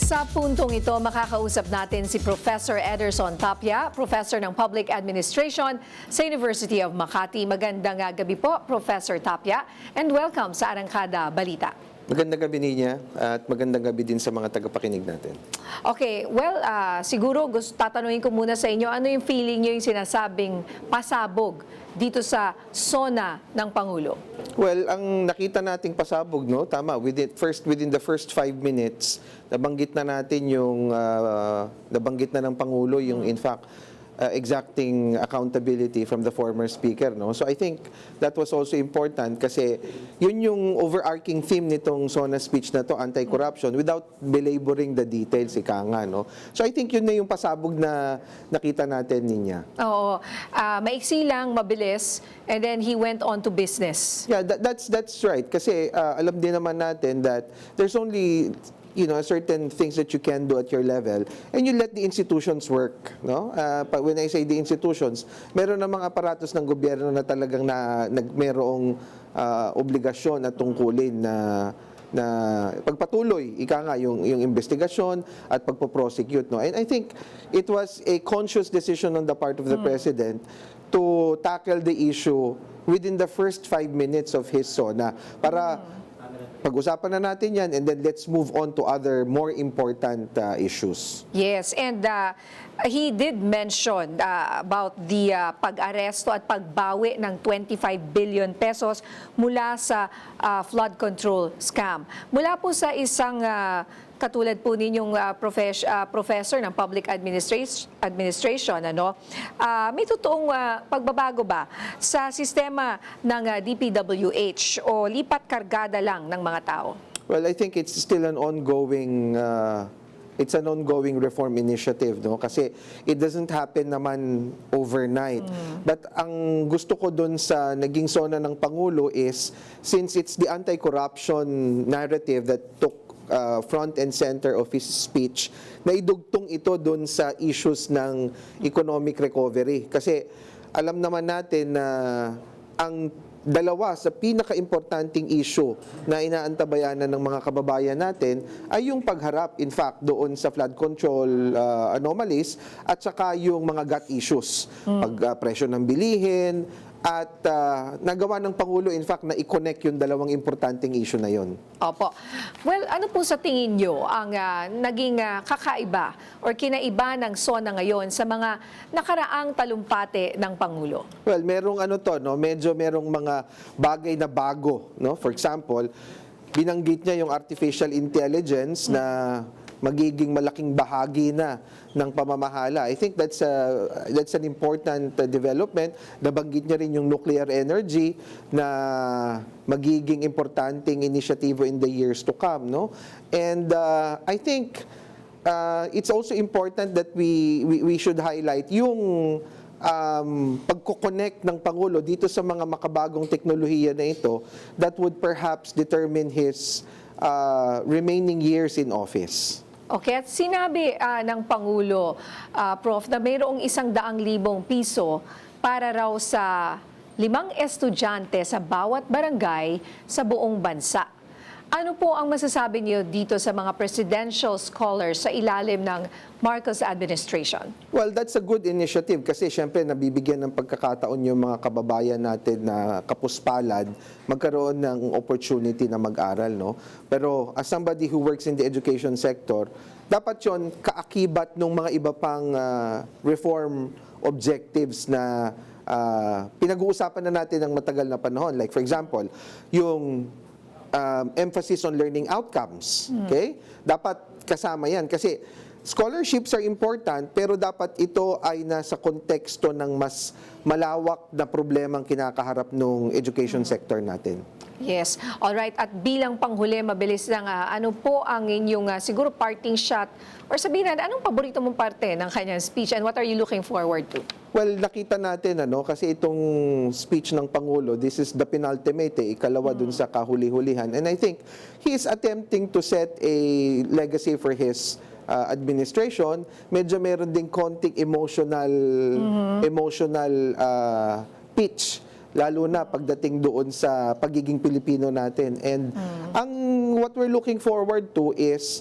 Sa puntong ito, makakausap natin si Professor Ederson Tapia, Professor ng Public Administration sa University of Makati. Magandang gabi po, Professor Tapia, and welcome sa Arangkada Balita. Magandang gabi niya at magandang gabi din sa mga tagapakinig natin. Okay, well, siguro tatanungin ko muna sa inyo, ano yung feeling nyo yung sinasabing pasabog dito sa SONA ng Pangulo? Well, ang nakita nating pasabog, no, tama, within the first 5 minutes, nabanggit na natin yung, nabanggit na ng Pangulo yung in fact, exacting accountability from the former speaker, no? So I think that was also important kasi yun yung overarching theme nitong SONA speech na to, anti-corruption, without belaboring the details, ika nga, no? So I think yun na yung pasabog na nakita natin niya. Oo, maiksi lang, mabilis, and then he went on to business. Yeah, that's right. Kasi alam din naman natin that there's only certain things that you can do at your level, and you let the institutions work, no? When I say the institutions, meron namang aparatos ng gobyerno na talagang merong obligasyon at tungkulin na pagpatuloy, ika nga, yung investigasyon at pagpo-prosecute, no? And I think it was a conscious decision on the part of the President to tackle the issue within the first 5 minutes of his SONA para pag-usapan na natin yan, and then let's move on to other more important issues. Yes, and he did mention about the pag-aresto at pagbawi ng 25 billion pesos mula sa flood control scam. Mula po sa isang katulad po ninyong professor ng public administration, ano, may totoong pagbabago ba sa sistema ng DPWH o lipat kargada lang ng mga tao? Well, I think it's still an ongoing reform initiative, no? Kasi it doesn't happen naman overnight. But ang gusto ko dun sa naging SONA ng Pangulo is, since it's the anti-corruption narrative that took front and center of his speech, na idugtong ito dun sa issues ng economic recovery. Kasi alam naman natin na ang dalawa sa pinaka-importanting issue na inaantabayanan ng mga kababayan natin ay yung pagharap, in fact, doon sa flood control anomalies at saka yung mga gut issues. Presyo ng bilihin, at nagawa ng Pangulo, in fact, na i-connect yung dalawang importanteng issue na yon. Opo. Well, ano po sa tingin nyo ang naging kakaiba or kinaiba ng SONA ngayon sa mga nakaraang talumpati ng Pangulo? Well, merong medyo merong mga bagay na bago, no? For example, binanggit niya yung artificial intelligence na magiging malaking bahagi na ng pamamahala. I think that's an important development. Nabanggit niya rin yung nuclear energy na magiging importanteng inisyatibo in the years to come, no? And I think it's also important that we should highlight yung pagko-connect ng Pangulo dito sa mga makabagong teknolohiya na ito that would perhaps determine his remaining years in office. Okay, at sinabi ng Pangulo, Prof, na mayroong 100,000 piso para raw sa 5 estudyante sa bawat barangay sa buong bansa. Ano po ang masasabi niyo dito sa mga presidential scholars sa ilalim ng Marcos administration? Well, that's a good initiative kasi syempre nabibigyan ng pagkakataon yung mga kababayan natin na kapuspalad magkaroon ng opportunity na mag-aral, no? Pero as somebody who works in the education sector, dapat yon kaakibat ng mga iba pang reform objectives na pinag-uusapan na natin ng matagal na panahon. Like for example, yung emphasis on learning outcomes. Okay? Dapat kasama yan kasi scholarships are important pero dapat ito ay nasa konteksto ng mas malawak na problemang kinakaharap ng education sector natin. Yes. All right. At bilang panghuli, mabilis lang, ano po ang inyong siguro parting shot or sabihin na, anong paborito mong parte ng kanyang speech and what are you looking forward to? Well, nakita natin kasi itong speech ng Pangulo, this is the penultimate, ikalawa dun sa kahuli-hulihan. And I think he is attempting to set a legacy for his administration. Medyo meron ding konting emotional pitch, lalo na pagdating doon sa pagiging Pilipino natin. And what we're looking forward to is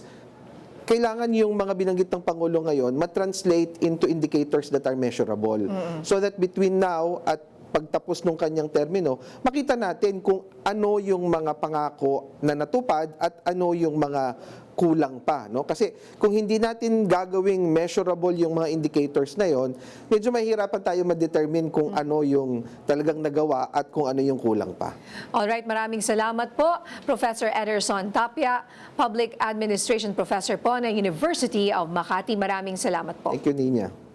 kailangan yung mga binanggit ng Pangulo ngayon matranslate into indicators that are measurable. So that between now at pagtapos ng kanyang termino, makita natin kung ano yung mga pangako na natupad at ano yung mga kulang pa, no? Kasi kung hindi natin gagawing measurable yung mga indicators na yon, medyo mahirapan tayo ma-determine kung ano yung talagang nagawa at kung ano yung kulang pa. Alright, maraming salamat po, Professor Ederson Tapia, Public Administration Professor po ng University of Makati. Maraming salamat po. Thank you, Nina.